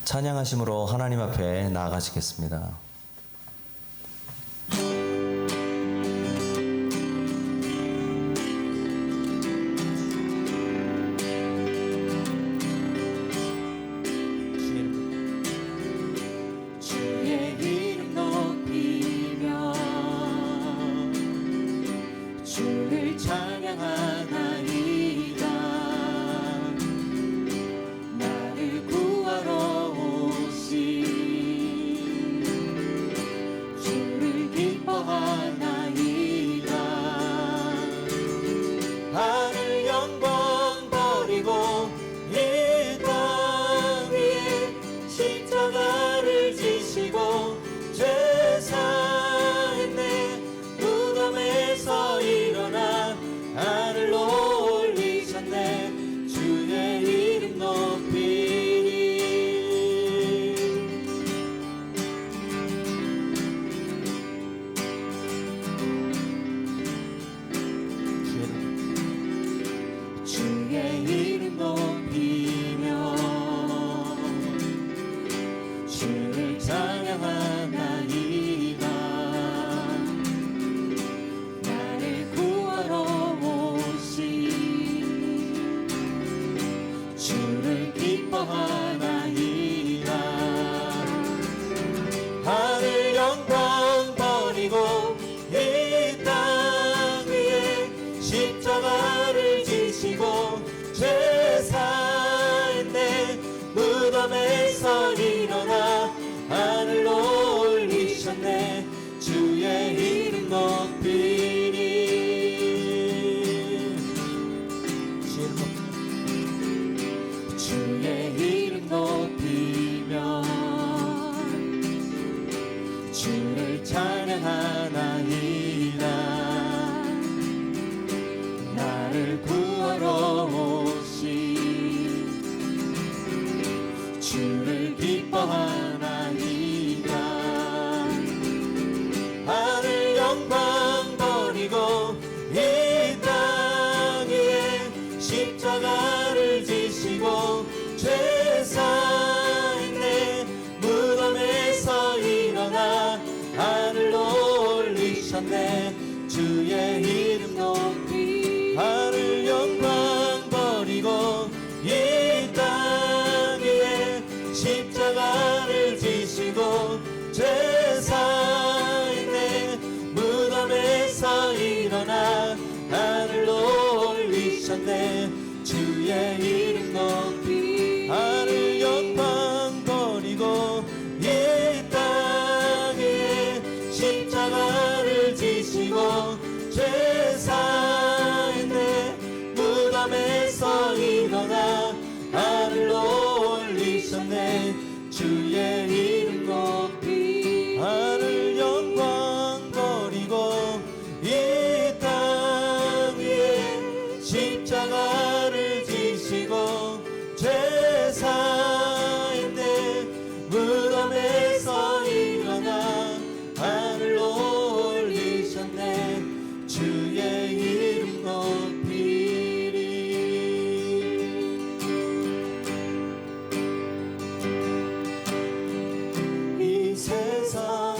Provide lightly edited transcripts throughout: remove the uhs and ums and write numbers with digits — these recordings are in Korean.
찬양하심으로 하나님 앞에 나아가시겠습니다. 주의 이름 높이며 주를 찬양하나이다. 나를 구하러 오신 주를 기뻐하나이다. 하늘 영광 버리고 이 땅 위에 십자가를 지시고 죄 사했네. 무덤에서 일어나 하늘로 올리셨네. 주의 이름 높이니 주의 이름 높이며 주를 찬양하나이다. 나를 구하러 오신 주를 기뻐하나이다. 하늘 영광 버리고 이 땅 위에 십자가를 지시고 죄 사했네. 무덤에서 일어나 하늘로 올리셨네. 주의 이름 높이니 주의 이름 높이며 주를 찬양하나이다. 나를 구하러 오신 주를 기뻐하나이다. 하늘 영광 버리고 이 땅 위에 십자가를 지시고 죄 사했네. 무덤에서 일어나 하늘로 올리셨네. 주의 이름 높이 하늘 영광 버리고 이 땅 위에 십자가를 지시고 죄 사했네. 무덤에서 일어나 하늘로 올리셨네. 주의 이름 높이 하늘 영광 버리고 이 땅 위에 십자가를 지시고 죄 사했네. 무덤에서 일어나 하늘로 올리셨네. 주의 이름 높이 하늘 영광 버리고 이 땅 위에 십자가를 지시고 죄 사했네. 무덤에서 일어나 하늘로 올리셨네. 주의 이름 높이리. 이 세상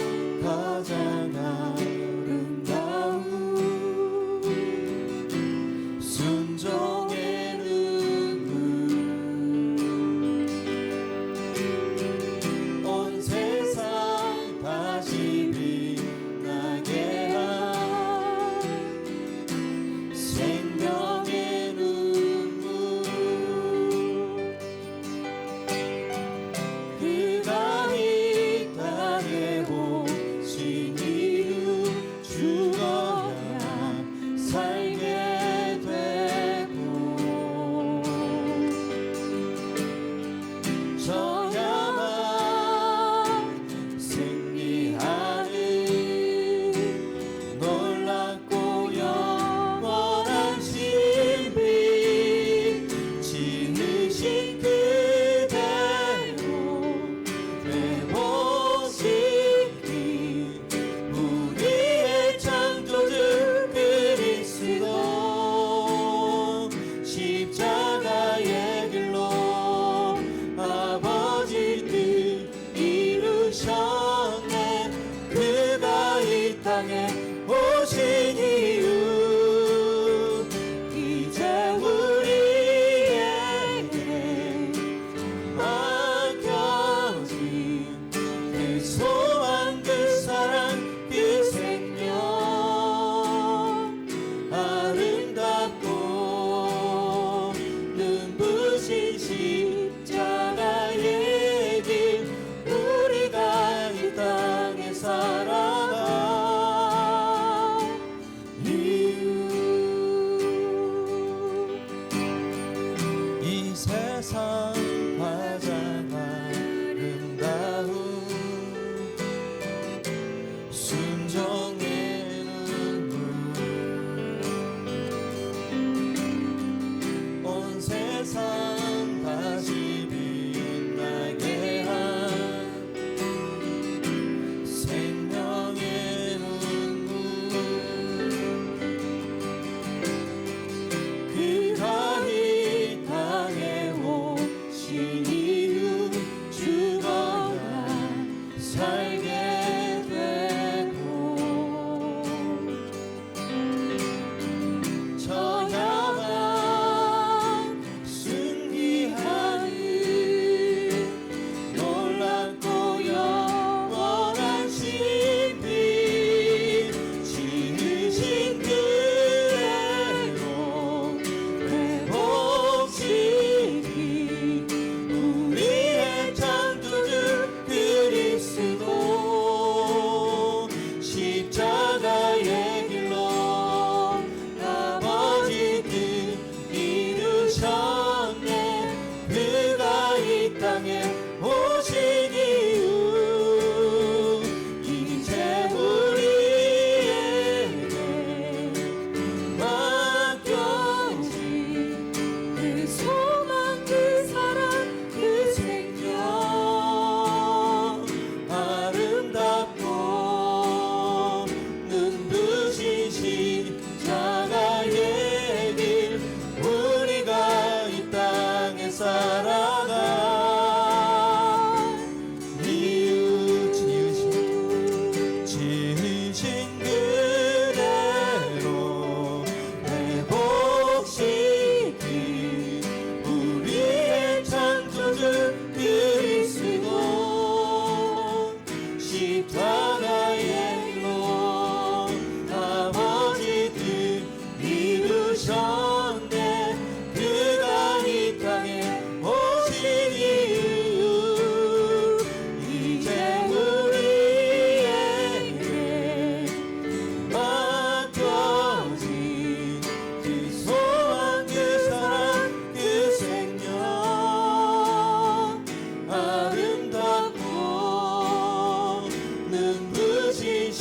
부르신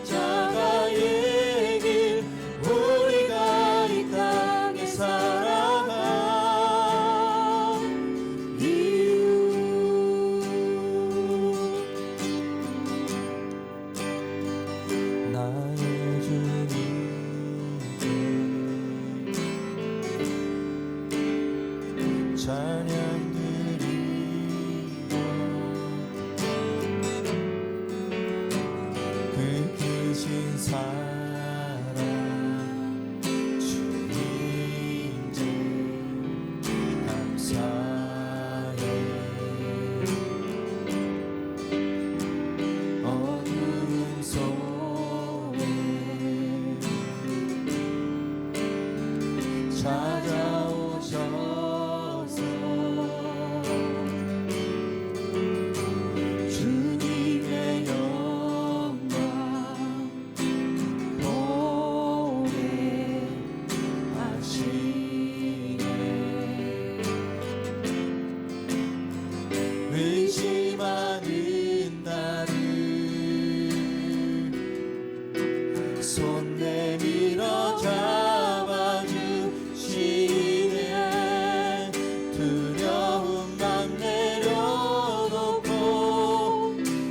십자가의 길 우리가 이 땅에 살아간 이유 나의 주님 찬양 드리며 그 크신 사랑 주님께 감사해 어두운 속에 찾아오셔서 주님의 영광 보게 하시네 의심하는 나를 손 내밀어 잡아주시네 두려움만 내려놓고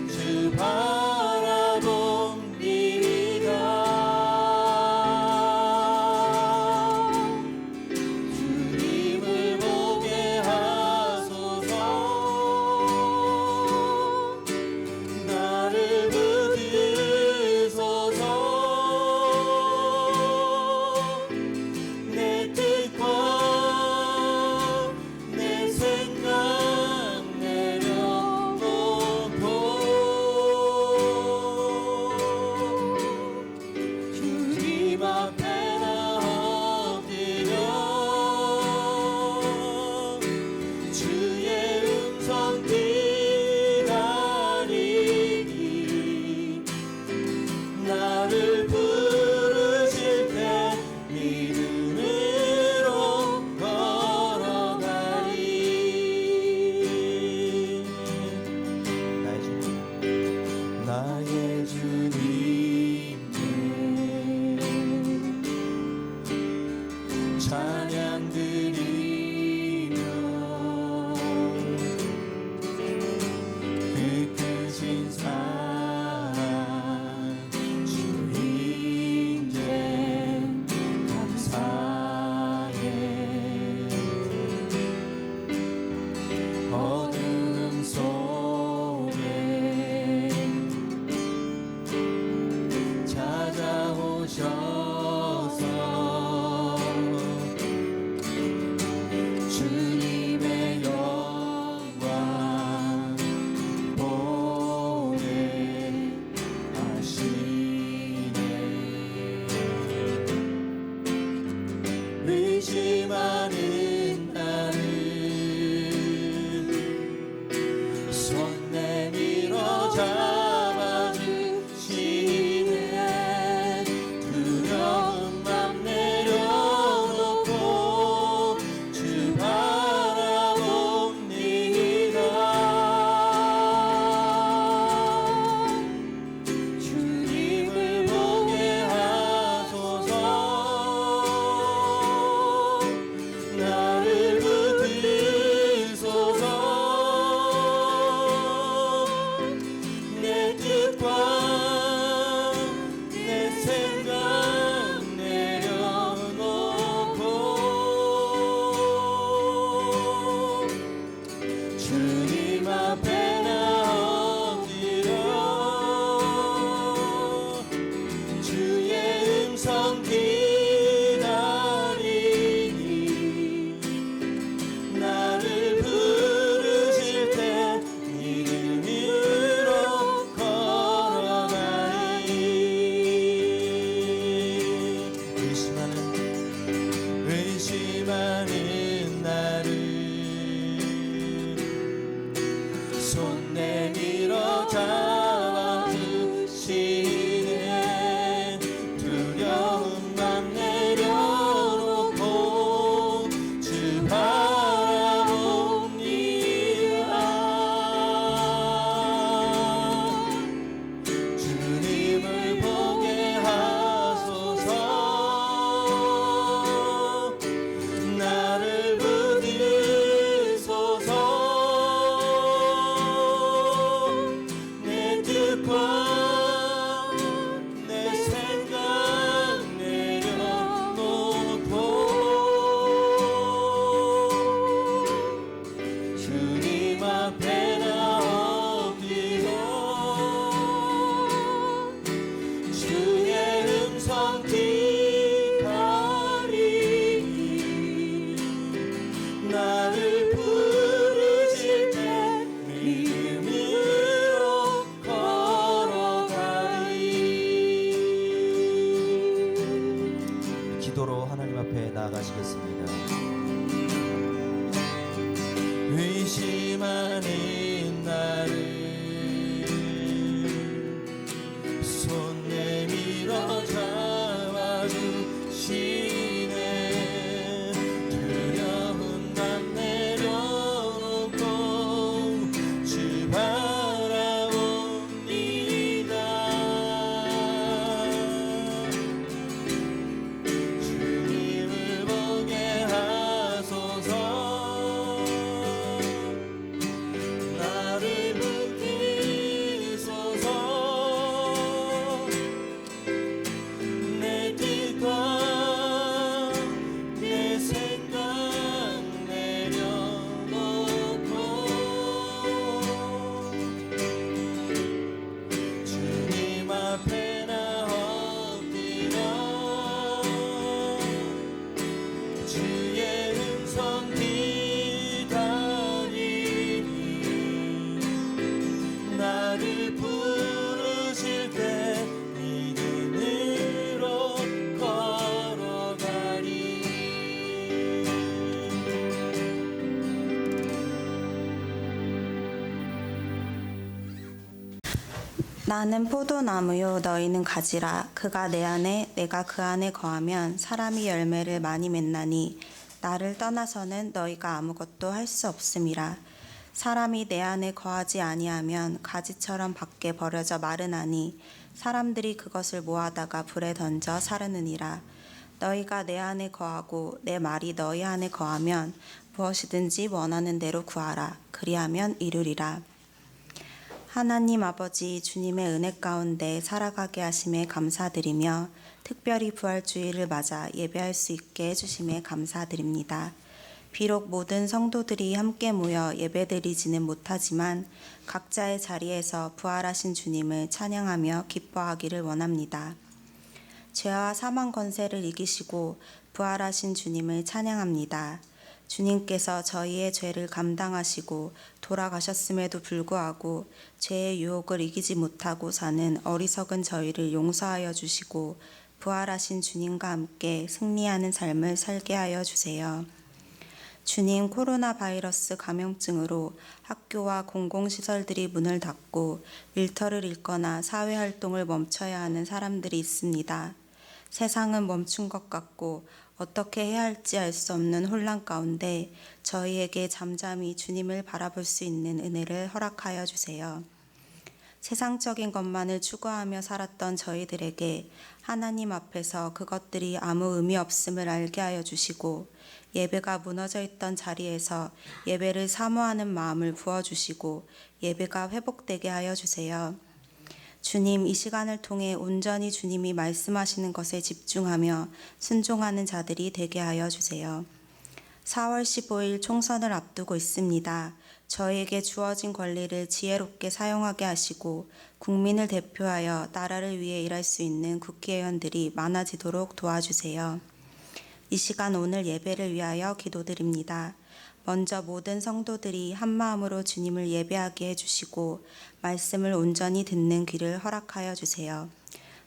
주 바라봅니다 주님을 보게 하소서 나를 붙드소서 내 뜻과 내 생각 내려놓고 주님 앞에 나 엎드려 주의 음성 기다리니 나를 부르실 때 믿음으로 걸어가리 나의 주님께 찬양 드리며 그 크신 사랑 주님께 감사해 어두움 속에 나아가시겠습니다. 의심하는 나를 손 내밀어 잡아주시네. 두려운 맘 내려놓고 주 바라봅니다. 주님을 보게 하소서. 나를 붙이소서. 내 뜻과 내 생각 내려놓고 주님 앞에 나 엎드려 주의 음성 기다리니 나를 부르실 때 믿음으로 걸어가리. 나는 포도나무요 너희는 가지라. 그가 내 안에 내가 그 안에 거하면 사람이 열매를 많이 맺나니 나를 떠나서는 너희가 아무것도 할 수 없음이라. 사람이 내 안에 거하지 아니하면 가지처럼 밖에 버려져 마르나니 사람들이 그것을 모아다가 불에 던져 사르느니라. 너희가 내 안에 거하고 내 말이 너희 안에 거하면 무엇이든지 원하는 대로 구하라. 그리하면 이루리라. 하나님 아버지, 주님의 은혜 가운데 살아가게 하심에 감사드리며 특별히 부활주일을 맞아 예배할 수 있게 해주심에 감사드립니다. 비록 모든 성도들이 함께 모여 예배드리지는 못하지만 각자의 자리에서 부활하신 주님을 찬양하며 기뻐하기를 원합니다. 죄와 사망 권세를 이기시고 부활하신 주님을 찬양합니다. 주님께서 저희의 죄를 감당하시고 돌아가셨음에도 불구하고 죄의 유혹을 이기지 못하고 사는 어리석은 저희를 용서하여 주시고 부활하신 주님과 함께 승리하는 삶을 살게 하여 주세요. 주님, 코로나 바이러스 감염증으로 학교와 공공시설들이 문을 닫고 일터를 잃거나 사회활동을 멈춰야 하는 사람들이 있습니다. 세상은 멈춘 것 같고 어떻게 해야 할지 알 수 없는 혼란 가운데 저희에게 잠잠히 주님을 바라볼 수 있는 은혜를 허락하여 주세요. 세상적인 것만을 추구하며 살았던 저희들에게 하나님 앞에서 그것들이 아무 의미 없음을 알게 하여 주시고 예배가 무너져 있던 자리에서 예배를 사모하는 마음을 부어주시고 예배가 회복되게 하여 주세요. 주님, 이 시간을 통해 온전히 주님이 말씀하시는 것에 집중하며 순종하는 자들이 되게 하여 주세요. 4월 15일 총선을 앞두고 있습니다. 저에게 주어진 권리를 지혜롭게 사용하게 하시고 국민을 대표하여 나라를 위해 일할 수 있는 국회의원들이 많아지도록 도와주세요. 이 시간 오늘 예배를 위하여 기도드립니다. 먼저 모든 성도들이 한마음으로 주님을 예배하게 해주시고 말씀을 온전히 듣는 귀를 허락하여 주세요.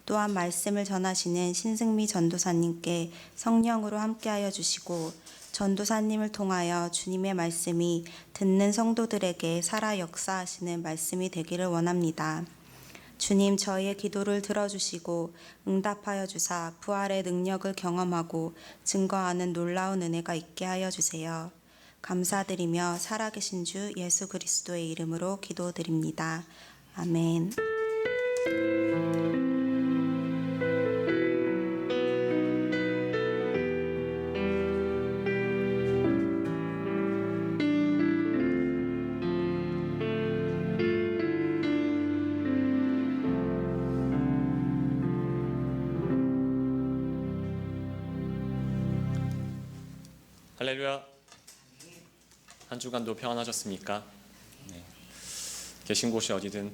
또한 말씀을 전하시는 신승미 전도사님께 성령으로 함께하여 주시고 전도사님을 통하여 주님의 말씀이 듣는 성도들에게 살아 역사하시는 말씀이 되기를 원합니다. 주님, 저희의 기도를 들어주시고 응답하여 주사 부활의 능력을 경험하고 증거하는 놀라운 은혜가 있게 하여 주세요. 감사드리며 살아계신 주 예수 그리스도의 이름으로 기도드립니다. 아멘. 할렐루야. 한 주간도 평안하셨습니까? 네. 계신 곳이 어디든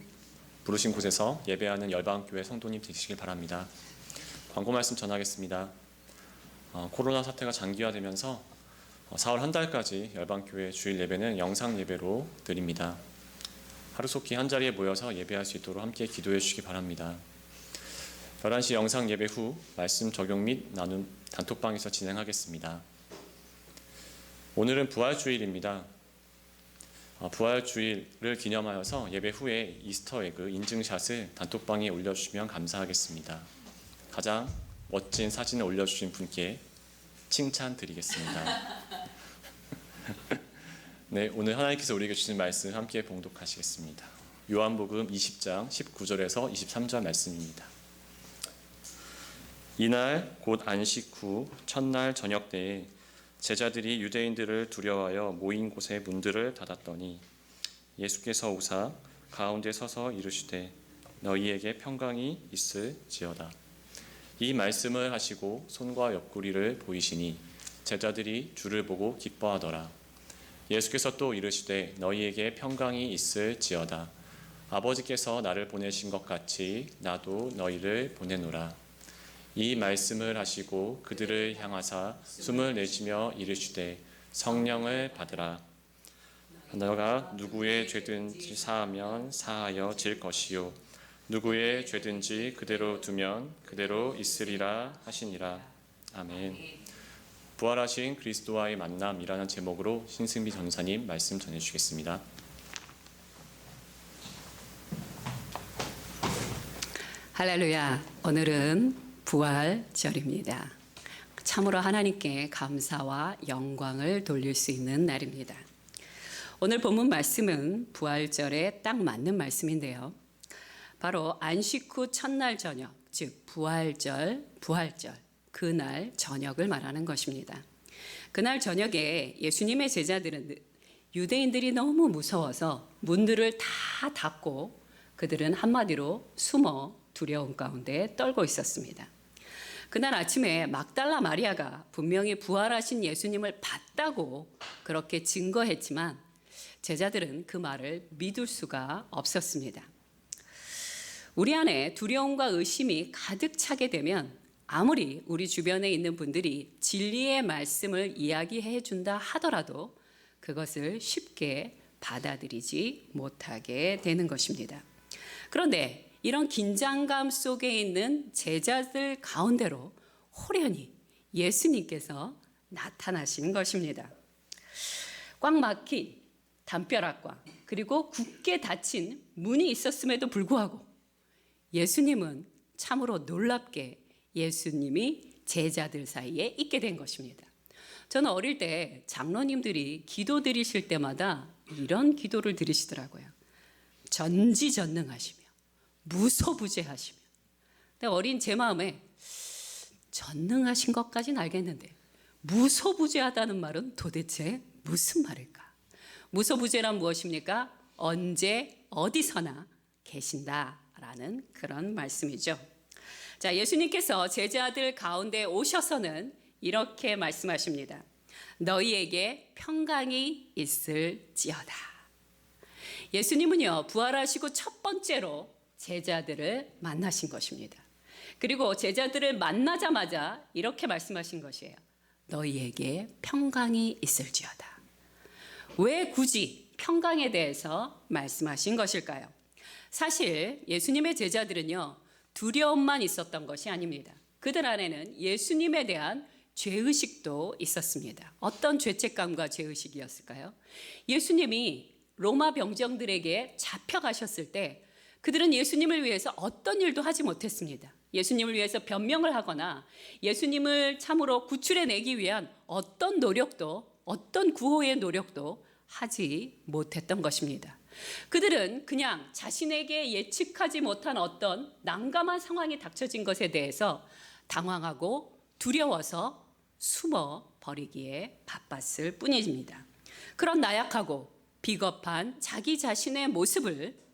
부르신 곳에서 예배하는 열방교회 성도님 되시길 바랍니다. 광고 말씀 전하겠습니다. 코로나 사태가 장기화되면서 4월 한 달까지 열방교회 주일 예배는 영상 예배로 드립니다. 하루속히 한 자리에 모여서 예배할 수 있도록 함께 기도해 주시기 바랍니다. 11시 영상 예배 후 말씀 적용 및 나눔 단톡방에서 진행하겠습니다. 오늘은 부활주일입니다. 부활주일을 기념하여서 예배 후에 이스터에그 인증샷을 단톡방에 올려주시면 감사하겠습니다. 가장 멋진 사진을 올려주신 분께 칭찬 드리겠습니다. 네, 오늘 하나님께서 우리에게 주신 말씀 함께 봉독하시겠습니다. 요한복음 20장 19절에서 23절 말씀입니다. 이날 곧 안식 후 첫날 저녁 때에 제자들이 유대인들을 두려워하여 모인 곳의 문들을 닫았더니 예수께서 오사 가운데 서서 이르시되 너희에게 평강이 있을지어다. 이 말씀을 하시고 손과 옆구리를 보이시니 제자들이 주를 보고 기뻐하더라. 예수께서 또 이르시되 너희에게 평강이 있을지어다. 아버지께서 나를 보내신 것 같이 나도 너희를 보내노라. 이 말씀을 하시고 그들을 향하사 숨을 내쉬며 이르시되 성령을 받으라. 너가 누구의 죄든지 사하면 사하여 질 것이요 누구의 죄든지 그대로 두면 그대로 있으리라 하시니라. 아멘. 부활하신 그리스도와의 만남이라는 제목으로 신승비 전사님 말씀 전해주시겠습니다. 할렐루야. 오늘은 부활절입니다. 참으로 하나님께 감사와 영광을 돌릴 수 있는 날입니다. 오늘 본문 말씀은 부활절에 딱 맞는 말씀인데요. 바로 안식 후 첫날 저녁, 즉 부활절, 그날 저녁을 말하는 것입니다. 그날 저녁에 예수님의 제자들은 유대인들이 너무 무서워서 문들을 다 닫고 그들은 한마디로 숨어 두려움 가운데 떨고 있었습니다. 그날 아침에 막달라 마리아가 분명히 부활하신 예수님을 봤다고 그렇게 증거했지만 제자들은 그 말을 믿을 수가 없었습니다. 우리 안에 두려움과 의심이 가득 차게 되면 아무리 우리 주변에 있는 분들이 진리의 말씀을 이야기해 준다 하더라도 그것을 쉽게 받아들이지 못하게 되는 것입니다. 그런데 이런 긴장감 속에 있는 제자들 가운데로 호련히 예수님께서 나타나시는 것입니다. 꽉 막힌 담벼락과 그리고 굳게 닫힌 문이 있었음에도 불구하고 예수님은 참으로 놀랍게 예수님이 제자들 사이에 있게 된 것입니다. 저는 어릴 때 장로님들이 기도 드리실 때마다 이런 기도를 드리시더라고요. 전지전능하시며 무소부재하시며. 근데 어린 제 마음에 전능하신 것까지는 알겠는데 무소부재하다는 말은 도대체 무슨 말일까? 무소부재란 무엇입니까? 언제 어디서나 계신다라는 그런 말씀이죠. 자, 예수님께서 제자들 가운데 오셔서는 이렇게 말씀하십니다. 너희에게 평강이 있을지어다. 예수님은요, 부활하시고 첫 번째로 제자들을 만나신 것입니다. 그리고 제자들을 만나자마자 이렇게 말씀하신 것이에요. 너희에게 평강이 있을지어다. 왜 굳이 평강에 대해서 말씀하신 것일까요? 사실 예수님의 제자들은요, 두려움만 있었던 것이 아닙니다. 그들 안에는 예수님에 대한 죄의식도 있었습니다. 어떤 죄책감과 죄의식이었을까요? 예수님이 로마 병정들에게 잡혀가셨을 때 그들은 예수님을 위해서 어떤 일도 하지 못했습니다. 예수님을 위해서 변명을 하거나 예수님을 참으로 구출해내기 위한 어떤 노력도, 어떤 구호의 노력도 하지 못했던 것입니다. 그들은 그냥 자신에게 예측하지 못한 어떤 난감한 상황이 닥쳐진 것에 대해서 당황하고 두려워서 숨어 버리기에 바빴을 뿐입니다. 그런 나약하고 비겁한 자기 자신의 모습을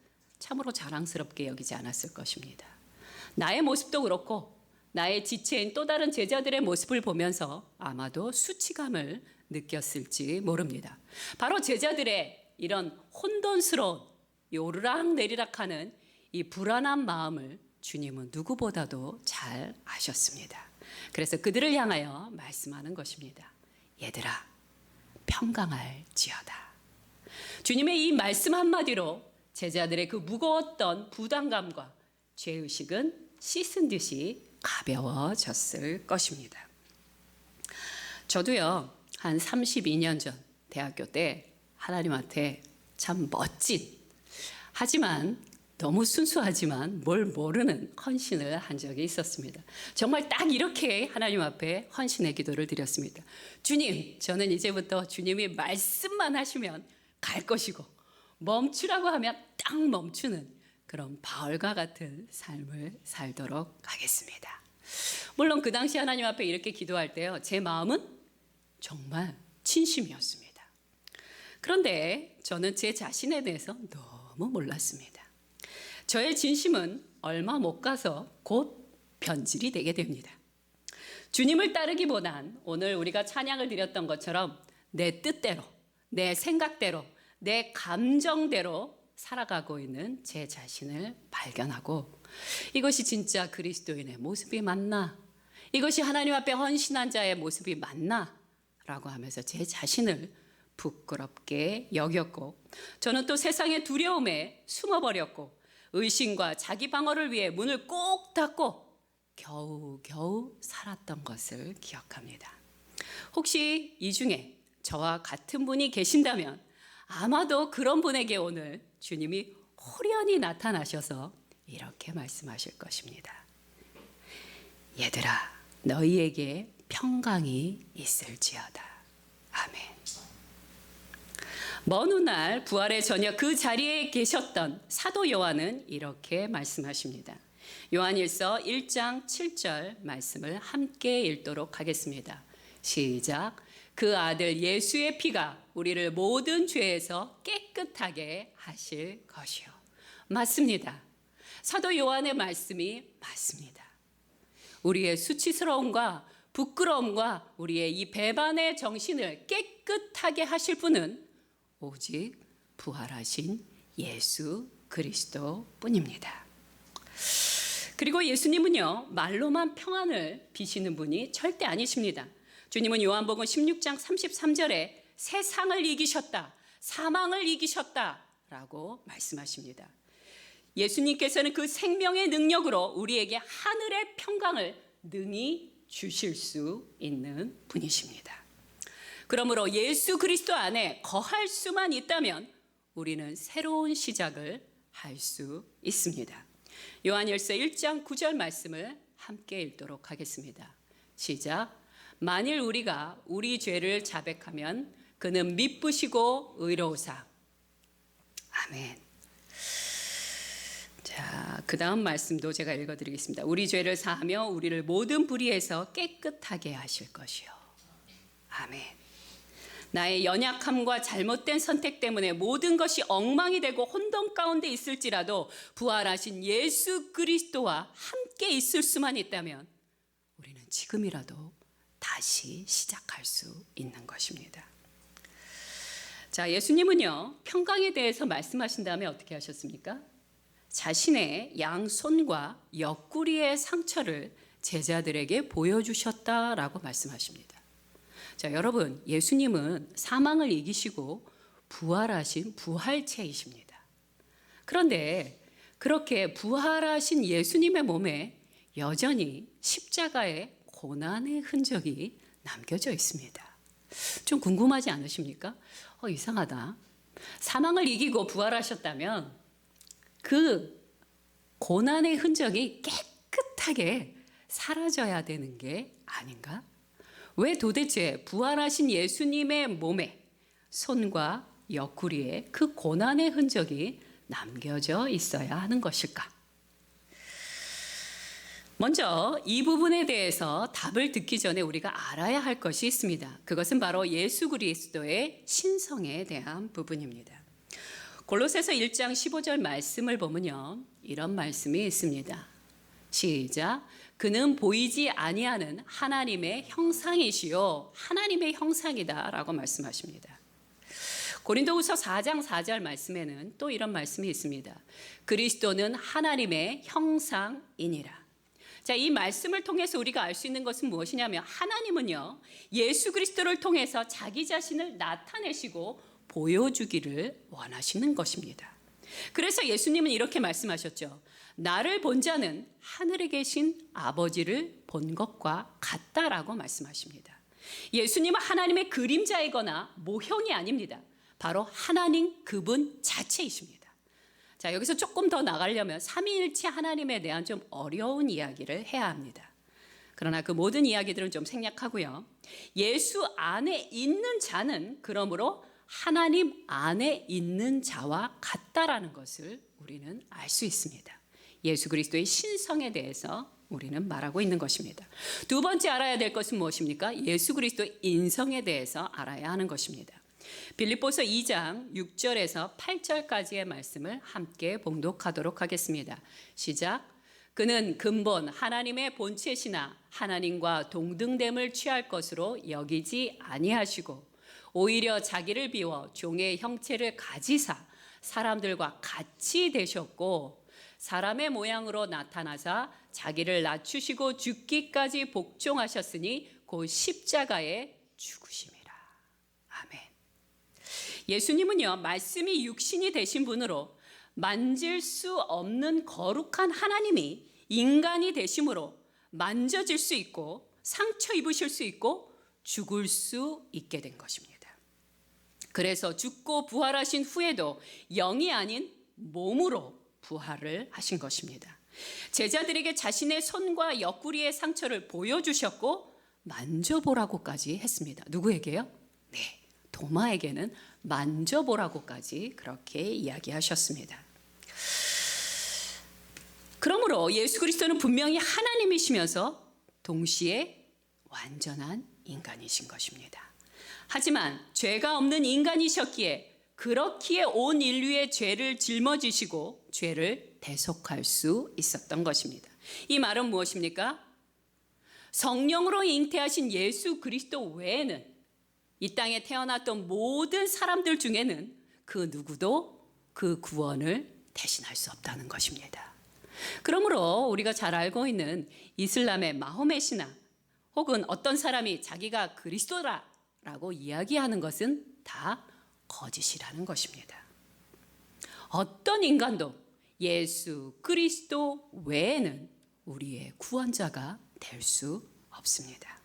참으로 자랑스럽게 여기지 않았을 것입니다. 나의 모습도 그렇고 나의 지체인 또 다른 제자들의 모습을 보면서 아마도 수치감을 느꼈을지 모릅니다. 바로 제자들의 이런 혼돈스러운 오르락 내리락하는 이 불안한 마음을 주님은 누구보다도 잘 아셨습니다. 그래서 그들을 향하여 말씀하는 것입니다. 얘들아, 평강할지어다. 주님의 이 말씀 한마디로 제자들의 그 무거웠던 부담감과 죄의식은 씻은 듯이 가벼워졌을 것입니다. 저도요, 한 32년 전 대학교 때 하나님한테 참 멋진, 하지만 너무 순수하지만 뭘 모르는 헌신을 한 적이 있었습니다. 정말 딱 이렇게 하나님 앞에 헌신의 기도를 드렸습니다. 주님, 저는 이제부터 주님이 말씀만 하시면 갈 것이고 멈추라고 하면 딱 멈추는 그런 바울과 같은 삶을 살도록 하겠습니다. 물론 그 당시 하나님 앞에 이렇게 기도할 때요, 제 마음은 정말 진심이었습니다. 그런데 저는 제 자신에 대해서 너무 몰랐습니다. 저의 진심은 얼마 못 가서 곧 변질이 되게 됩니다. 주님을 따르기보단 오늘 우리가 찬양을 드렸던 것처럼 내 뜻대로, 내 생각대로, 내 감정대로 살아가고 있는 제 자신을 발견하고, 이것이 진짜 그리스도인의 모습이 맞나? 이것이 하나님 앞에 헌신한 자의 모습이 맞나? 라고 하면서 제 자신을 부끄럽게 여겼고, 저는 또 세상의 두려움에 숨어버렸고, 의심과 자기 방어를 위해 문을 꼭 닫고 겨우겨우 살았던 것을 기억합니다. 혹시 이 중에 저와 같은 분이 계신다면 아마도 그런 분에게 오늘 주님이 호련히 나타나셔서 이렇게 말씀하실 것입니다. 얘들아, 너희에게 평강이 있을지어다. 아멘. 먼 훗날 부활의 저녁 그 자리에 계셨던 사도 요한은 이렇게 말씀하십니다. 요한일서 1장 7절 말씀을 함께 읽도록 하겠습니다. 시작. 그 아들 예수의 피가 우리를 모든 죄에서 깨끗하게 하실 것이요. 맞습니다. 사도 요한의 말씀이 맞습니다. 우리의 수치스러움과 부끄러움과 우리의 이 배반의 정신을 깨끗하게 하실 분은 오직 부활하신 예수 그리스도 뿐입니다. 그리고 예수님은요, 말로만 평안을 비시는 분이 절대 아니십니다. 주님은 요한복음 16장 33절에 세상을 이기셨다, 사망을 이기셨다 라고 말씀하십니다. 예수님께서는 그 생명의 능력으로 우리에게 하늘의 평강을 능히 주실 수 있는 분이십니다. 그러므로 예수 그리스도 안에 거할 수만 있다면 우리는 새로운 시작을 할 수 있습니다. 요한일서 1장 9절 말씀을 함께 읽도록 하겠습니다. 시작. 만일 우리가 우리 죄를 자백하면 그는 미쁘시고 의로우사. 아멘. 자, 그 다음 말씀도 제가 읽어드리겠습니다. 우리 죄를 사하며 우리를 모든 불의에서 깨끗하게 하실 것이요. 아멘. 나의 연약함과 잘못된 선택 때문에 모든 것이 엉망이 되고 혼돈 가운데 있을지라도 부활하신 예수 그리스도와 함께 있을 수만 있다면 우리는 지금이라도 다시 시작할 수 있는 것입니다. 자, 예수님은요, 평강에 대해서 말씀하신 다음에 어떻게 하셨습니까? 자신의 양손과 옆구리의 상처를 제자들에게 보여주셨다라고 말씀하십니다. 자, 여러분, 예수님은 사망을 이기시고 부활하신 부활체이십니다. 그런데 그렇게 부활하신 예수님의 몸에 여전히 십자가의 고난의 흔적이 남겨져 있습니다. 좀 궁금하지 않으십니까? 이상하다. 사망을 이기고 부활하셨다면 그 고난의 흔적이 깨끗하게 사라져야 되는 게 아닌가? 왜 도대체 부활하신 예수님의 몸에 손과 옆구리에 그 고난의 흔적이 남겨져 있어야 하는 것일까? 먼저 이 부분에 대해서 답을 듣기 전에 우리가 알아야 할 것이 있습니다. 그것은 바로 예수 그리스도의 신성에 대한 부분입니다. 골로새서 1장 15절 말씀을 보면요, 이런 말씀이 있습니다. 시작. 그는 보이지 아니하는 하나님의 형상이시요 하나님의 형상이다라고 말씀하십니다. 고린도후서 4장 4절 말씀에는 또 이런 말씀이 있습니다. 그리스도는 하나님의 형상이니라. 자, 이 말씀을 통해서 우리가 알 수 있는 것은 무엇이냐면 하나님은요, 예수 그리스도를 통해서 자기 자신을 나타내시고 보여주기를 원하시는 것입니다. 그래서 예수님은 이렇게 말씀하셨죠. 나를 본 자는 하늘에 계신 아버지를 본 것과 같다라고 말씀하십니다. 예수님은 하나님의 그림자이거나 모형이 아닙니다. 바로 하나님 그분 자체이십니다. 자, 여기서 조금 더 나가려면 삼위일체 하나님에 대한 좀 어려운 이야기를 해야 합니다. 그러나 그 모든 이야기들은 좀 생략하고요. 예수 안에 있는 자는 그러므로 하나님 안에 있는 자와 같다라는 것을 우리는 알 수 있습니다. 예수 그리스도의 신성에 대해서 우리는 말하고 있는 것입니다. 두 번째 알아야 될 것은 무엇입니까? 예수 그리스도의 인성에 대해서 알아야 하는 것입니다. 빌립보서 2장 6절에서 8절까지의 말씀을 함께 봉독하도록 하겠습니다. 시작. 그는 근본 하나님의 본체시나 하나님과 동등됨을 취할 것으로 여기지 아니하시고 오히려 자기를 비워 종의 형체를 가지사 사람들과 같이 되셨고 사람의 모양으로 나타나사 자기를 낮추시고 죽기까지 복종하셨으니 곧 십자가에 죽으심이라. 아멘. 예수님은요, 말씀이 육신이 되신 분으로 만질 수 없는 거룩한 하나님이 인간이 되심으로 만져질 수 있고 상처 입으실 수 있고 죽을 수 있게 된 것입니다. 그래서 죽고 부활하신 후에도 영이 아닌 몸으로 부활을 하신 것입니다. 제자들에게 자신의 손과 옆구리의 상처를 보여주셨고 만져보라고까지 했습니다. 누구에게요? 네, 도마에게는 만져보라고까지 그렇게 이야기하셨습니다. 그러므로 예수 그리스도는 분명히 하나님이시면서 동시에 완전한 인간이신 것입니다. 하지만 죄가 없는 인간이셨기에 그렇기에 온 인류의 죄를 짊어지시고 죄를 대속할 수 있었던 것입니다. 이 말은 무엇입니까? 성령으로 잉태하신 예수 그리스도 외에는 이 땅에 태어났던 모든 사람들 중에는 그 누구도 그 구원을 대신할 수 없다는 것입니다. 그러므로 우리가 잘 알고 있는 이슬람의 마호메시나 혹은 어떤 사람이 자기가 그리스도라고 이야기하는 것은 다 거짓이라는 것입니다. 어떤 인간도 예수 그리스도 외에는 우리의 구원자가 될 수 없습니다.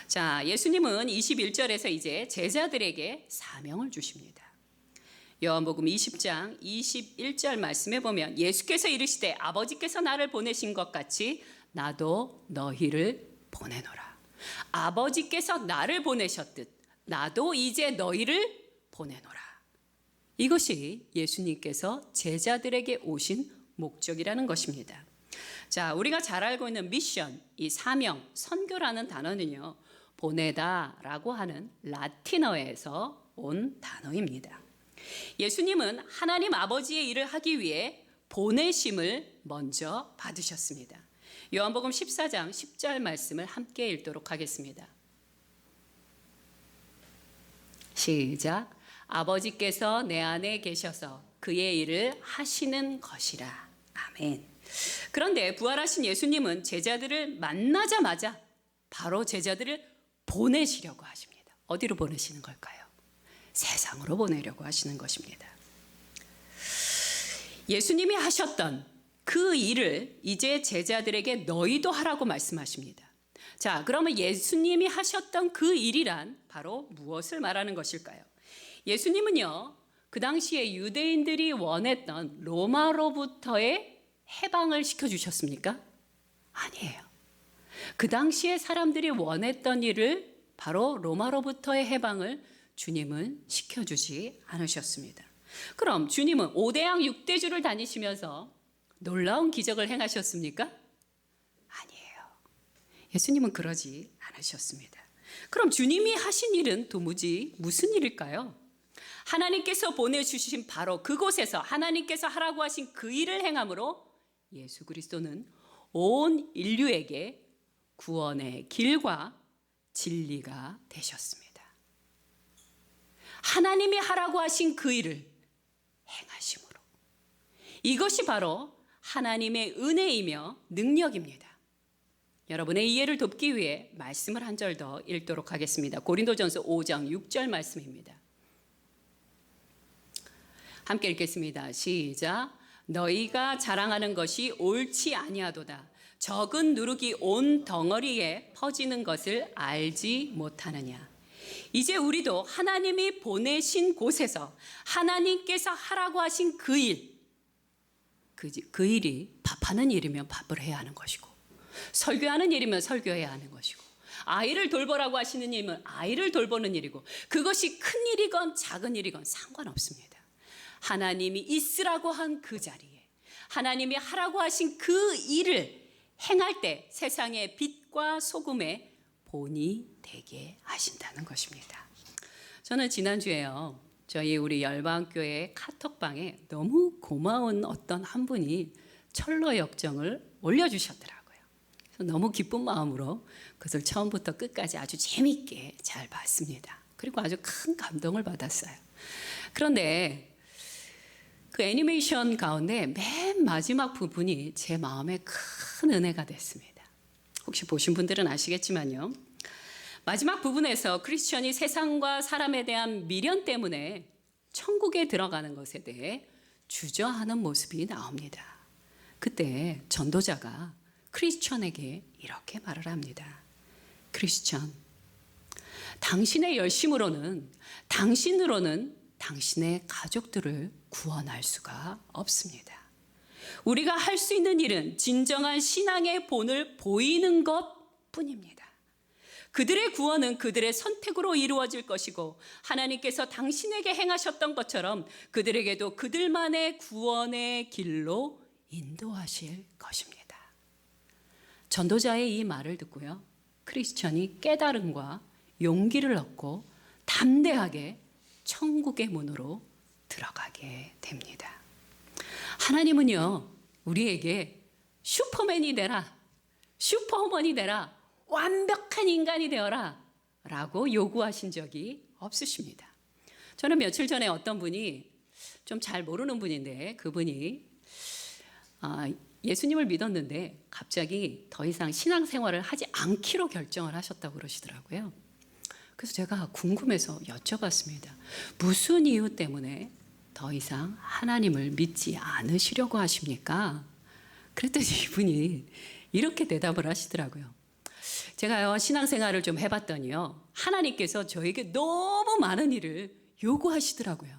자, 예수님은 21절에서 이제 제자들에게 사명을 주십니다. 요한복음 20장 21절 말씀에 보면 예수께서 이르시되 아버지께서 나를 보내신 것 같이 나도 너희를 보내노라. 아버지께서 나를 보내셨듯 나도 이제 너희를 보내노라. 이것이 예수님께서 제자들에게 오신 목적이라는 것입니다. 자, 우리가 잘 알고 있는 미션, 이 사명, 선교라는 단어는요, 보내다라고 하는 라틴어에서 온 단어입니다. 예수님은 하나님 아버지의 일을 하기 위해 보내심을 먼저 받으셨습니다. 요한복음 14장 10절 말씀을 함께 읽도록 하겠습니다. 시작. 아버지께서 내 안에 계셔서 그의 일을 하시는 것이라. 아멘. 그런데 부활하신 예수님은 제자들을 만나자마자 바로 제자들을 보내시려고 하십니다. 어디로 보내시는 걸까요? 세상으로 보내려고 하시는 것입니다. 예수님이 하셨던 그 일을 이제 제자들에게 너희도 하라고 말씀하십니다. 자, 그러면 예수님이 하셨던 그 일이란 바로 무엇을 말하는 것일까요? 예수님은요, 그 당시에 유대인들이 원했던 로마로부터의 해방을 시켜주셨습니까? 아니에요. 그 당시에 사람들이 원했던 일을 바로 로마로부터의 해방을 주님은 시켜주지 않으셨습니다. 그럼 주님은 5대양 6대주를 다니시면서 놀라운 기적을 행하셨습니까? 아니에요. 예수님은 그러지 않으셨습니다. 그럼 주님이 하신 일은 도무지 무슨 일일까요? 하나님께서 보내주신 바로 그곳에서 하나님께서 하라고 하신 그 일을 행함으로 예수 그리스도는 온 인류에게 구원의 길과 진리가 되셨습니다. 하나님이 하라고 하신 그 일을 행하심으로. 이것이 바로 하나님의 은혜이며 능력입니다. 여러분의 이해를 돕기 위해 말씀을 한 절 더 읽도록 하겠습니다. 고린도전서 5장 6절 말씀입니다. 함께 읽겠습니다. 시작. 너희가 자랑하는 것이 옳지 아니하도다. 적은 누룩이 온 덩어리에 퍼지는 것을 알지 못하느냐. 이제 우리도 하나님이 보내신 곳에서 하나님께서 하라고 하신 그 일이 밥하는 일이면 밥을 해야 하는 것이고, 설교하는 일이면 설교해야 하는 것이고, 아이를 돌보라고 하시는 일이면 아이를 돌보는 일이고, 그것이 큰 일이건 작은 일이건 상관없습니다. 하나님이 있으라고 한 그 자리에, 하나님이 하라고 하신 그 일을 행할 때 세상의 빛과 소금의 본이 되게 하신다는 것입니다. 저는 지난주에요, 저희 우리 열방교회 카톡방에 너무 고마운 어떤 한 분이 철로 역정을 올려주셨더라고요. 그래서 너무 기쁜 마음으로 그것을 처음부터 끝까지 아주 재미있게 잘 봤습니다. 그리고 아주 큰 감동을 받았어요. 그런데 그 애니메이션 가운데 맨 마지막 부분이 제 마음에 큰 은혜가 됐습니다. 혹시 보신 분들은 아시겠지만요, 마지막 부분에서 크리스천이 세상과 사람에 대한 미련 때문에 천국에 들어가는 것에 대해 주저하는 모습이 나옵니다. 그때 전도자가 크리스천에게 이렇게 말을 합니다. 크리스천, 당신의 열심으로는, 당신으로는 당신의 가족들을 구원할 수가 없습니다. 우리가 할 수 있는 일은 진정한 신앙의 본을 보이는 것 뿐입니다. 그들의 구원은 그들의 선택으로 이루어질 것이고, 하나님께서 당신에게 행하셨던 것처럼 그들에게도 그들만의 구원의 길로 인도하실 것입니다. 전도자의 이 말을 듣고요, 크리스천이 깨달음과 용기를 얻고 담대하게 천국의 문으로 들어가게 됩니다. 하나님은요, 우리에게 슈퍼맨이 되라, 슈퍼우먼이 되라, 완벽한 인간이 되어라 라고 요구하신 적이 없으십니다. 저는 며칠 전에 어떤 분이, 좀 잘 모르는 분인데 그분이 예수님을 믿었는데 갑자기 더 이상 신앙생활을 하지 않기로 결정을 하셨다고 그러시더라고요. 그래서 제가 궁금해서 여쭤봤습니다. 무슨 이유 때문에 더 이상 하나님을 믿지 않으시려고 하십니까? 그랬더니 이분이 이렇게 대답을 하시더라고요. 제가요, 신앙생활을 좀 해봤더니요, 하나님께서 저에게 너무 많은 일을 요구하시더라고요.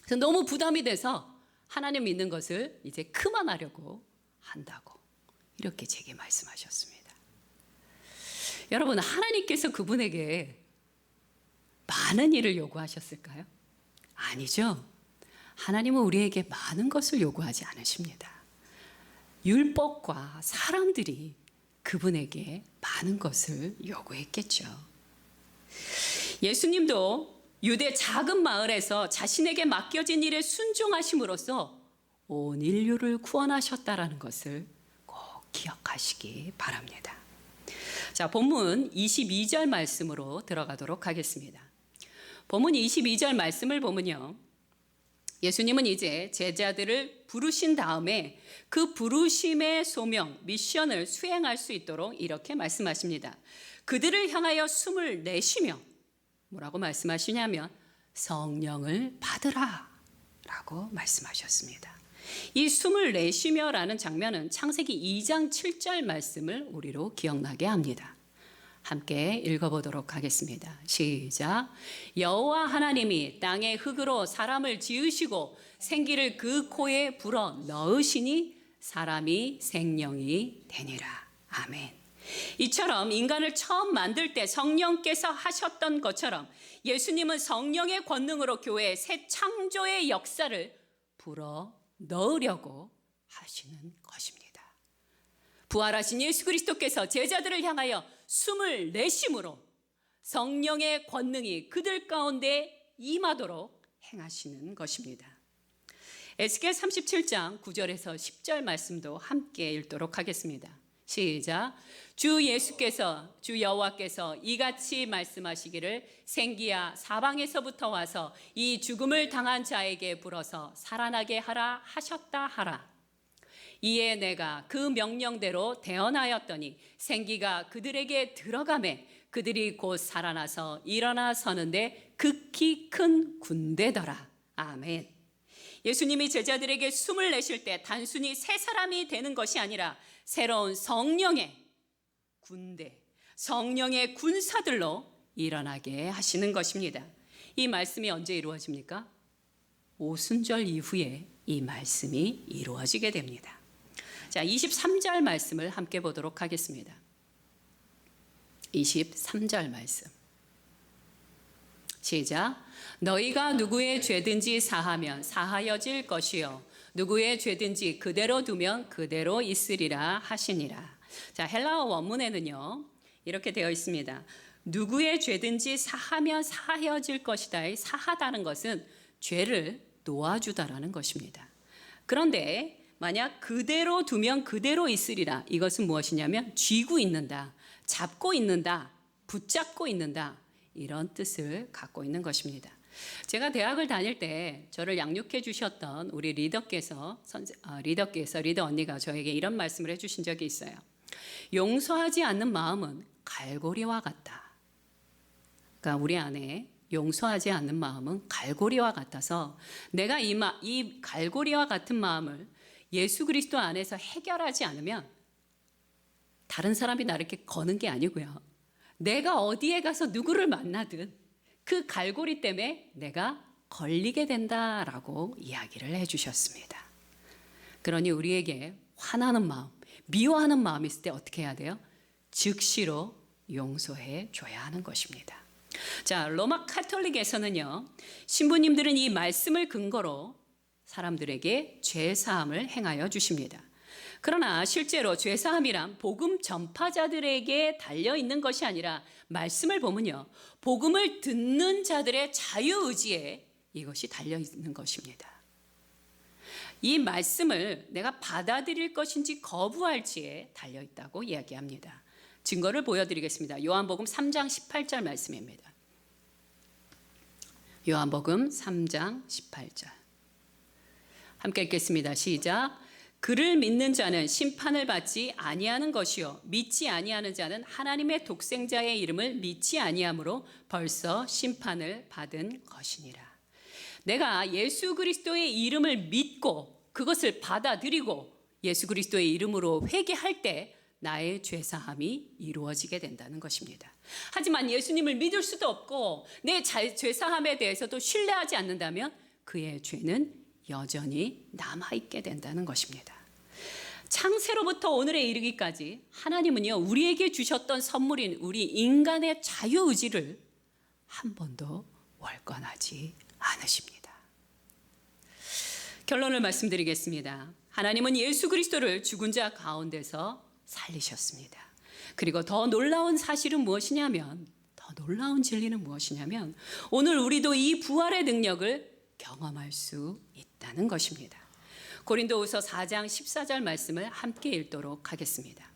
그래서 너무 부담이 돼서 하나님 믿는 것을 이제 그만하려고 한다고 이렇게 제게 말씀하셨습니다. 여러분, 하나님께서 그분에게 많은 일을 요구하셨을까요? 아니죠. 하나님은 우리에게 많은 것을 요구하지 않으십니다. 율법과 사람들이 그분에게 많은 것을 요구했겠죠. 예수님도 유대 작은 마을에서 자신에게 맡겨진 일에 순종하심으로써 온 인류를 구원하셨다라는 것을 꼭 기억하시기 바랍니다. 자, 본문 22절 말씀으로 들어가도록 하겠습니다. 본문 22절 말씀을 보면요, 예수님은 이제 제자들을 부르신 다음에 그 부르심의 소명, 미션을 수행할 수 있도록 이렇게 말씀하십니다. 그들을 향하여 숨을 내쉬며, 뭐라고 말씀하시냐면 성령을 받으라 라고 말씀하셨습니다. 이 숨을 내쉬며라는 장면은 창세기 2장 7절 말씀을 우리로 기억나게 합니다. 함께 읽어보도록 하겠습니다. 시작. 여호와 하나님이 땅의 흙으로 사람을 지으시고 생기를 그 코에 불어 넣으시니 사람이 생명이 되니라. 아멘. 이처럼 인간을 처음 만들 때 성령께서 하셨던 것처럼 예수님은 성령의 권능으로 교회의 새 창조의 역사를 불어 넣으려고 하시는 것입니다. 부활하신 예수 그리스도께서 제자들을 향하여 숨을 내심으로 성령의 권능이 그들 가운데 임하도록 행하시는 것입니다. 에스겔 37장 9절에서 10절 말씀도 함께 읽도록 하겠습니다. 시작. 주 예수께서, 주 여호와께서 이같이 말씀하시기를 생기야 사방에서부터 와서 이 죽음을 당한 자에게 불어서 살아나게 하라 하셨다 하라. 이에 내가 그 명령대로 대언하였더니 생기가 그들에게 들어가매 그들이 곧 살아나서 일어나 서는데 극히 큰 군대더라. 아멘. 예수님이 제자들에게 숨을 내쉴 때 단순히 새 사람이 되는 것이 아니라 새로운 성령의 군대, 성령의 군사들로 일어나게 하시는 것입니다. 이 말씀이 언제 이루어집니까? 오순절 이후에 이 말씀이 이루어지게 됩니다. 자, 23절 말씀을 함께 보도록 하겠습니다. 23절 말씀. 시작. 너희가 누구의 죄든지 사하면 사하여질 것이요 누구의 죄든지 그대로 두면 그대로 있으리라 하시니라. 자, 헬라어 원문에는요 이렇게 되어 있습니다. 누구의 죄든지 사하면 사하여질 것이다. 이 사하다는 것은 죄를 놓아주다라는 것입니다. 그런데 만약 그대로 두면 그대로 있으리라, 이것은 무엇이냐면 쥐고 있는다, 잡고 있는다, 붙잡고 있는다, 이런 뜻을 갖고 있는 것입니다. 제가 대학을 다닐 때 저를 양육해 주셨던 우리 리더 언니가 저에게 이런 말씀을 해주신 적이 있어요. 용서하지 않는 마음은 갈고리와 같다. 그러니까 우리 안에 용서하지 않는 마음은 갈고리와 같아서 내가 이 갈고리와 같은 마음을 예수 그리스도 안에서 해결하지 않으면 다른 사람이 나를 이렇게 거는 게 아니고요. 내가 어디에 가서 누구를 만나든 그 갈고리 때문에 내가 걸리게 된다라고 이야기를 해주셨습니다. 그러니 우리에게 화나는 마음, 미워하는 마음이 있을 때 어떻게 해야 돼요? 즉시로 용서해 줘야 하는 것입니다. 자, 로마 카톨릭에서는요, 신부님들은 이 말씀을 근거로 사람들에게 죄사함을 행하여 주십니다. 그러나 실제로 죄사함이란 복음 전파자들에게 달려있는 것이 아니라 말씀을 보면요, 복음을 듣는 자들의 자유의지에 이것이 달려있는 것입니다. 이 말씀을 내가 받아들일 것인지 거부할지에 달려있다고 이야기합니다. 증거를 보여드리겠습니다. 요한복음 3장 18절 말씀입니다. 요한복음 3장 18절 함께 읽겠습니다. 시작. 그를 믿는 자는 심판을 받지 아니하는 것이요 믿지 아니하는 자는 하나님의 독생자의 이름을 믿지 아니함으로 벌써 심판을 받은 것이니라. 내가 예수 그리스도의 이름을 믿고 그것을 받아들이고 예수 그리스도의 이름으로 회개할 때 나의 죄사함이 이루어지게 된다는 것입니다. 하지만 예수님을 믿을 수도 없고 내 죄사함에 대해서도 신뢰하지 않는다면 그의 죄는 여전히 남아있게 된다는 것입니다. 창세로부터 오늘에 이르기까지 하나님은요, 우리에게 주셨던 선물인 우리 인간의 자유의지를 한 번도 월권하지 않으십니다. 결론을 말씀드리겠습니다. 하나님은 예수 그리스도를 죽은 자 가운데서 살리셨습니다. 그리고 더 놀라운 사실은 무엇이냐면, 더 놀라운 진리는 무엇이냐면 오늘 우리도 이 부활의 능력을 경험할 수 있다는 것입니다. 고린도후서 4장 14절 말씀을 함께 읽도록 하겠습니다.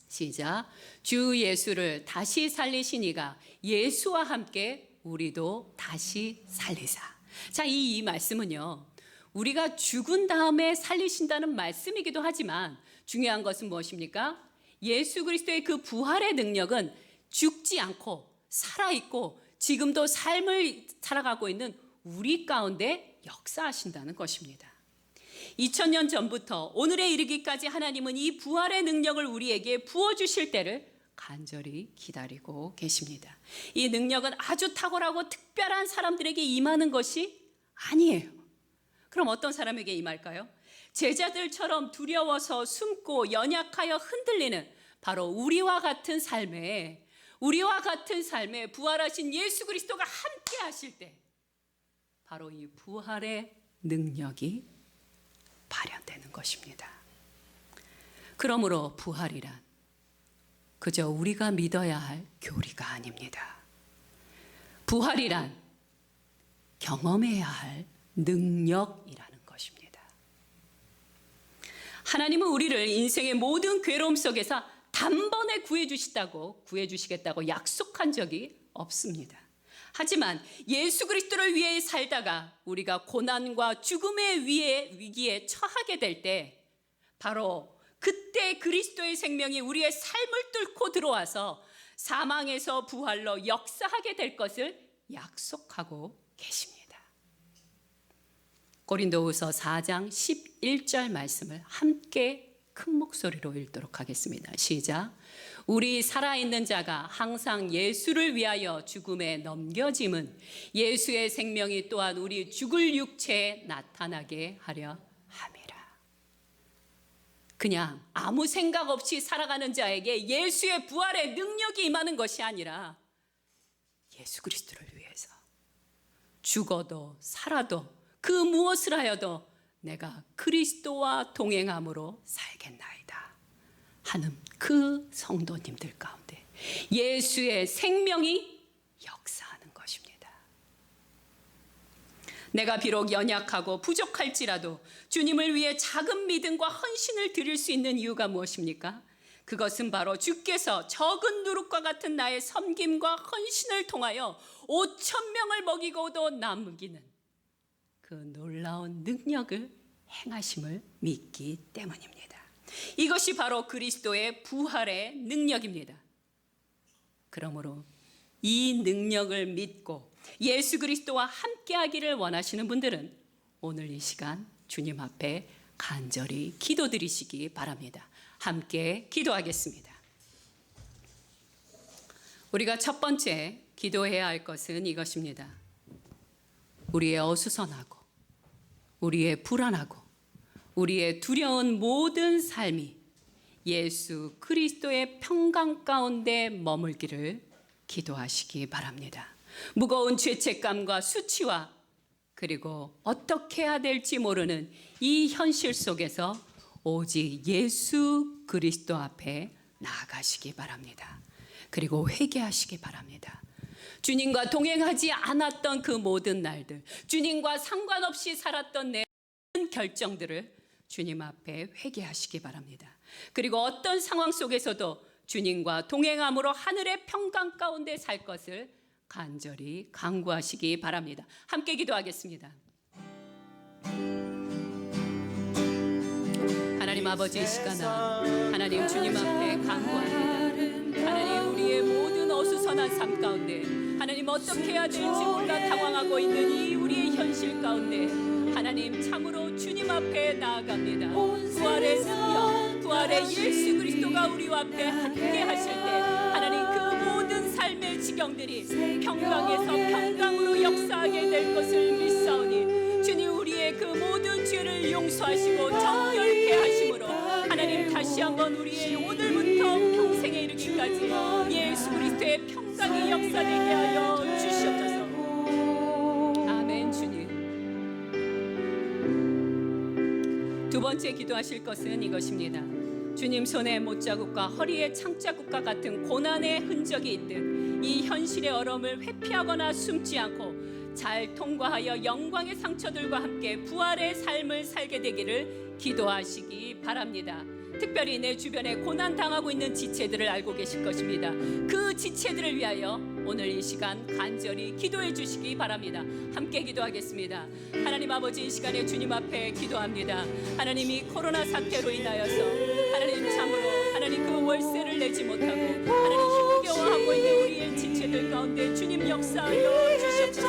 시작. 주 예수를 다시 살리신 이가 예수와 함께 우리도 다시 살리사. 자, 이 말씀은요, 우리가 죽은 다음에 살리신다는 말씀이기도 하지만 중요한 것은 무엇입니까? 예수 그리스도의 그 부활의 능력은 죽지 않고 살아있고 지금도 삶을 살아가고 있는 우리 가운데 역사하신다는 것입니다. 2000년 전부터 오늘에 이르기까지 하나님은 이 부활의 능력을 우리에게 부어주실 때를 간절히 기다리고 계십니다. 이 능력은 아주 탁월하고 특별한 사람들에게 임하는 것이 아니에요. 그럼 어떤 사람에게 임할까요? 제자들처럼 두려워서 숨고 연약하여 흔들리는 바로 우리와 같은 삶에 부활하신 예수 그리스도가 함께 하실 때 바로 이 부활의 능력이 발현되는 것입니다. 그러므로 부활이란 그저 우리가 믿어야 할 교리가 아닙니다. 부활이란 경험해야 할 능력이라는 것입니다. 하나님은 우리를 인생의 모든 괴로움 속에서 단번에 구해주시겠다고 약속한 적이 없습니다. 하지만 예수 그리스도를 위해 살다가 우리가 고난과 죽음의 위기에 처하게 될 때 바로 그때 그리스도의 생명이 우리의 삶을 뚫고 들어와서 사망에서 부활로 역사하게 될 것을 약속하고 계십니다. 고린도후서 4장 11절 말씀을 함께 큰 목소리로 읽도록 하겠습니다. 시작. 우리 살아있는 자가 항상 예수를 위하여 죽음에 넘겨짐은 예수의 생명이 또한 우리 죽을 육체에 나타나게 하려 함이라. 그냥 아무 생각 없이 살아가는 자에게 예수의 부활의 능력이 임하는 것이 아니라 예수 그리스도를 위해서 죽어도 살아도 그 무엇을 하여도 내가 그리스도와 동행함으로 살겠나이다 하는 그 성도님들 가운데 예수의 생명이 역사하는 것입니다. 내가 비록 연약하고 부족할지라도 주님을 위해 작은 믿음과 헌신을 드릴 수 있는 이유가 무엇입니까? 그것은 바로 주께서 적은 누룩과 같은 나의 섬김과 헌신을 통하여 5,000명을 먹이고도 남기는 그 놀라운 능력을 행하심을 믿기 때문입니다. 이것이 바로 그리스도의 부활의 능력입니다. 그러므로 이 능력을 믿고 예수 그리스도와 함께하기를 원하시는 분들은 오늘 이 시간 주님 앞에 간절히 기도드리시기 바랍니다. 함께 기도하겠습니다. 우리가 첫 번째 기도해야 할 것은 이것입니다. 우리의 어수선하고 우리의 불안하고 우리의 두려운 모든 삶이 예수 그리스도의 평강 가운데 머물기를 기도하시기 바랍니다. 무거운 죄책감과 수치와 그리고 어떻게 해야 될지 모르는 이 현실 속에서 오직 예수 그리스도 앞에 나아가시기 바랍니다. 그리고 회개하시기 바랍니다. 주님과 동행하지 않았던 그 모든 날들, 주님과 상관없이 살았던 내 모든 결정들을 주님 앞에 회개하시기 바랍니다. 그리고 어떤 상황 속에서도 주님과 동행함으로 하늘의 평강 가운데 살 것을 간절히 간구하시기 바랍니다. 함께 기도하겠습니다. 하나님 아버지, 이 시간아 하나님 주님 앞에 간구합니다. 하나님 우리의 모든 어수선한 삶 가운데 하나님 어떻게 해야 될지 몰라 당황하고 있는 이 우리의 현실 가운데 하나님 참으로 주님 앞에 나아갑니다. 부활의 능력, 부활의 예수 그리스도가 우리 앞에 함께 하실 때 하나님 그 모든 삶의 지경들이 평강에서 평강으로 역사하게 될 것을 믿사오니 주님 우리의 그 모든 죄를 용서하시고 정결케 하심으로 하나님 다시 한번 우리의 오늘부터 평생에 이르기까지 예수 그리스도의 평강이 역사되게 하여 주시옵소서. 아멘. 주님 두 번째 기도하실 것은 이것입니다. 주님 손에 못자국과 허리에 창자국과 같은 고난의 흔적이 있듯 이 현실의 얼음을 회피하거나 숨지 않고 잘 통과하여 영광의 상처들과 함께 부활의 삶을 살게 되기를 기도하시기 바랍니다. 특별히 내 주변에 고난당하고 있는 지체들을 알고 계실 것입니다. 그 지체들을 위하여 오늘 이 시간 간절히 기도해 주시기 바랍니다. 함께 기도하겠습니다. 하나님 아버지, 이 시간에 주님 앞에 기도합니다. 하나님이 코로나 사태로 인하여서 하나님 참으로 하나님 그 월세를 내지 못하고 하나님 힘겨워하고 있는 우리의 지체들 가운데 주님 역사하여 주시옵소서.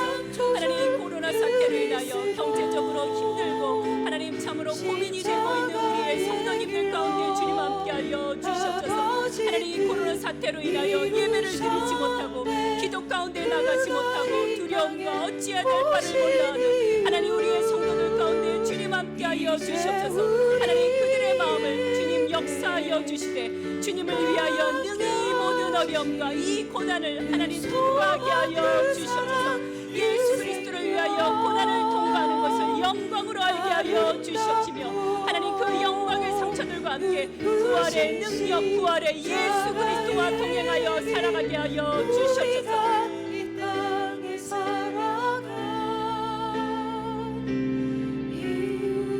하나님 코로나 사태로 인하여 경제적으로 힘들고 하나님 참으로 고민이 되고 있는 우리의 성도님들 가운데 주님 함께하여 주시옵소서. 하나님 코로나 사태로 인하여 예배를 드리지 못하고 기도 가운데 나가지 못하고 두려움과 어찌해야 될 바를 몰라하는 하나님 우리의 성도들 가운데 주님 함께하여 주시옵소서. 하나님 그들의 마음을 주님 역사하여 주시되 주님을 위하여 능히 이 모든 어려움과 이 고난을 하나님 통과하게 하여 주시옵소서. 예수 그리스도를 위하여 고난을 통과하는 것을 영광으로 알게 하여 주시옵시며 하나님 그 영광의 상처들과 함께 부활의 능력, 부활의 예수 그리스도와 동행하여 살아가게 하여 주시옵소서.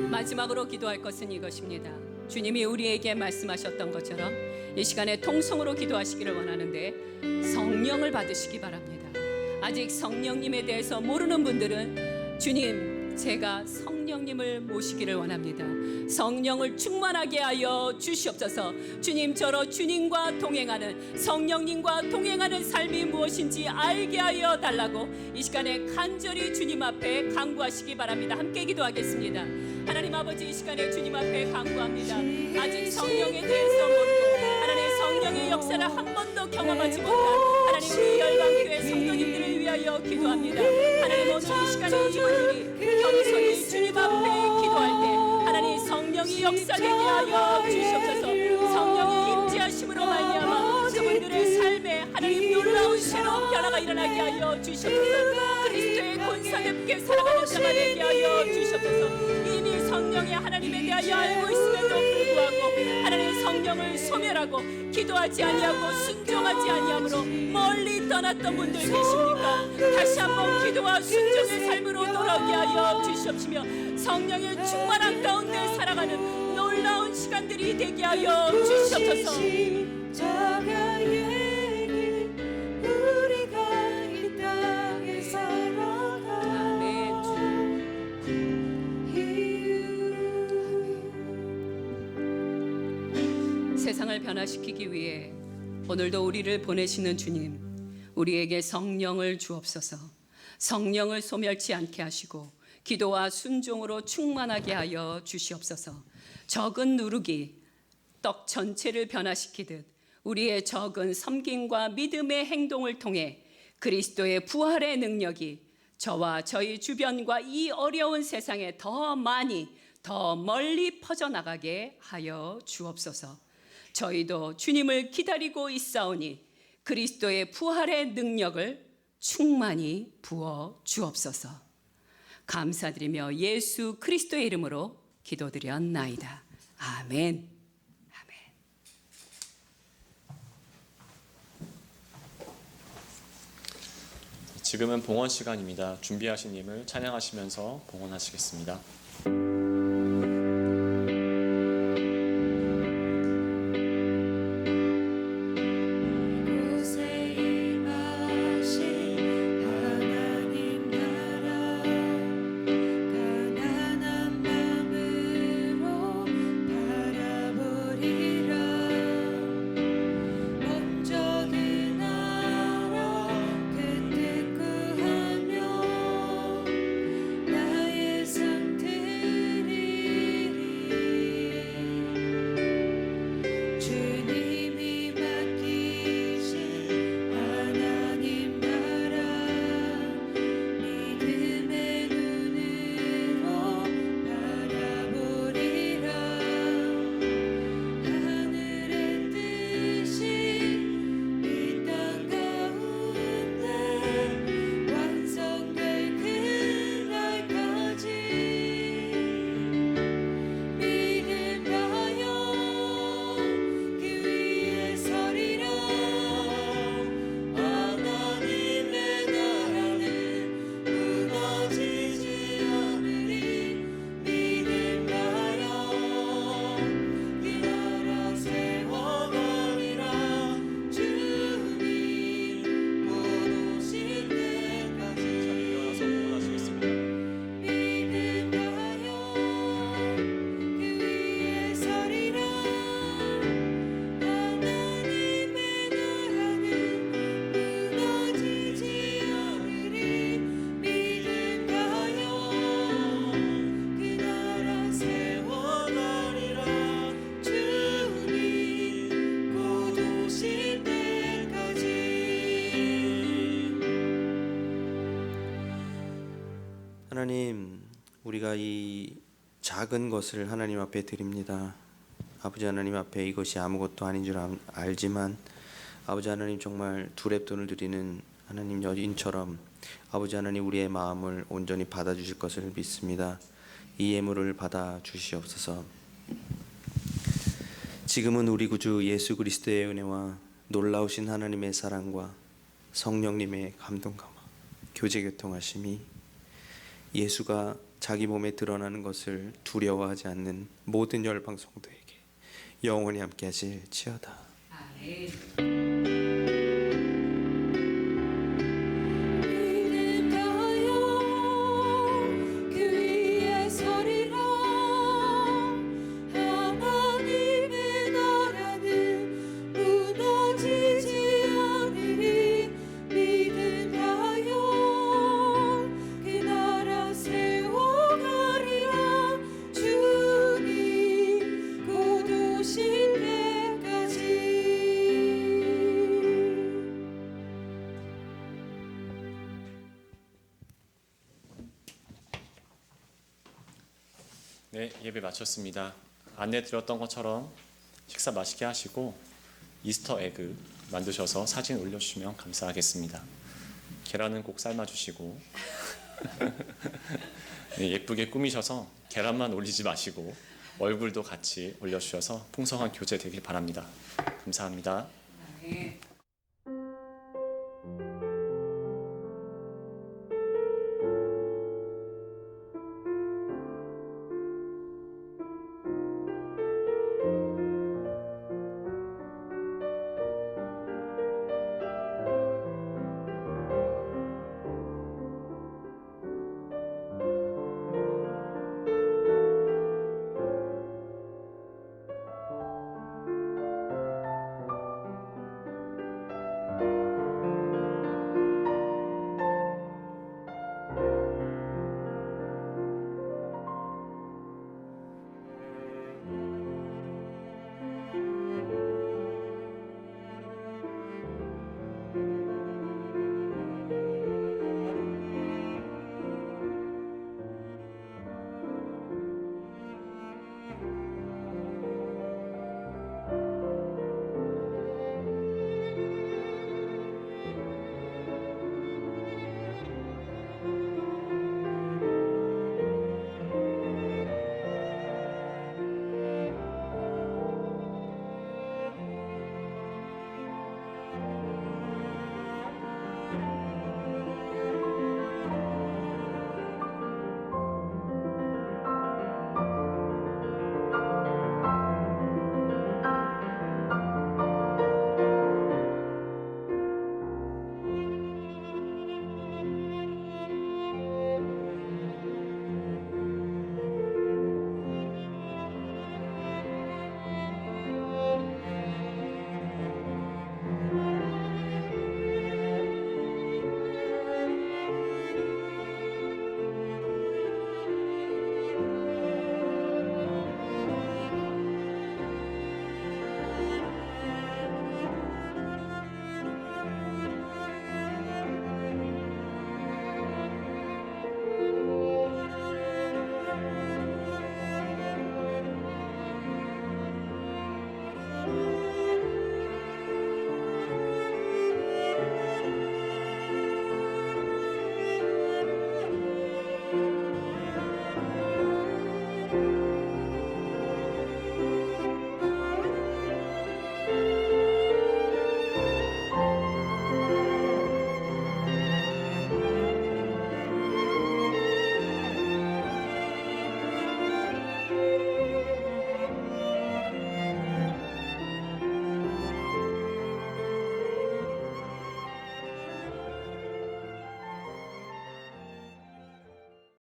마지막으로 기도할 것은 이것입니다. 주님이 우리에게 말씀하셨던 것처럼 이 시간에 통성으로 기도하시기를 원하는데 성령을 받으시기 바랍니다. 아직 성령님에 대해서 모르는 분들은 주님 제가 성령님을 모시기를 원합니다. 성령을 충만하게 하여 주시옵소서. 주님처럼 주님과 동행하는, 성령님과 동행하는 삶이 무엇인지 알게 하여 달라고 이 시간에 간절히 주님 앞에 간구하시기 바랍니다. 함께 기도하겠습니다. 하나님 아버지, 이 시간에 주님 앞에 간구합니다. 아직 성령에 대해서 모르고 하나님 성령의 역사를 한 번도 경험하지 못한 하나님 그 열방교회 성도님들을 위하여 기도합니다. 하나님 오늘 이 시간에 이분들이 겸손히 주님 앞에 기도할 때 하나님 성령이 역사되게 하여 주시옵소서. 성령의 임재하심으로 말미암아 그분들의 삶에 하나님 놀라운 새로운 변화가 일어나게 하여 주시옵소서. 그리스도의 권사답게 살아가는 자가 되게 하여 주시옵소서. 이미 성령이 하나님에 대하여 알고 있음에도 불구하고 하나님 성령을 소멸하고 기도하지 아니하고 순종하지 아니함으로 멀리 떠났던 분들 계십니까? 다시 한번 기도와 순종의 삶으로 돌아오게 하여 주시옵시며 성령의 충만한 가운데 살아가는 놀라운 시간들이 되게 하여 주시옵소서. 십자가의 길 우리가 이 땅에 살아가 아멘. 세상을 변화시키기 위해 오늘도 우리를 보내시는 주님, 우리에게 성령을 주옵소서. 성령을 소멸치 않게 하시고 기도와 순종으로 충만하게 하여 주시옵소서. 적은 누룩이 떡 전체를 변화시키듯 우리의 적은 섬김과 믿음의 행동을 통해 그리스도의 부활의 능력이 저와 저희 주변과 이 어려운 세상에 더 많이 더 멀리 퍼져나가게 하여 주옵소서. 저희도 주님을 기다리고 있사오니 그리스도의 부활의 능력을 충만히 부어 주옵소서. 감사드리며 예수 그리스도의 이름으로 기도드렸나이다. 아멘. 아멘. 지금은 봉헌 시간입니다. 준비하신 님을 찬양하시면서 봉헌하시겠습니다. 하나님, 우리가 이 작은 것을 하나님 앞에 드립니다. 아버지 하나님 앞에 이것이 아무것도 아닌 줄 알지만 아버지 하나님 정말 두 렙돈을 드리는 하나님 여인처럼 아버지 하나님 우리의 마음을 온전히 받아주실 것을 믿습니다. 이 예물을 받아 주시옵소서. 지금은 우리 구주 예수 그리스도의 은혜와 놀라우신 하나님의 사랑과 성령님의 감동감화 교제 교통하심이 예수가 자기 몸에 드러나는 것을 두려워하지 않는 모든 열방 성도에게 영원히 함께 하실지어다. 아멘. 믿음하여 그 네, 예배 마쳤습니다. 안내 드렸던 것처럼 식사 맛있게 하시고 이스터 에그 만드셔서 사진 올려주시면 감사하겠습니다. 계란은 꼭 삶아주시고 네, 예쁘게 꾸미셔서 계란만 올리지 마시고 얼굴도 같이 올려주셔서 풍성한 교제 되길 바랍니다. 감사합니다. 네.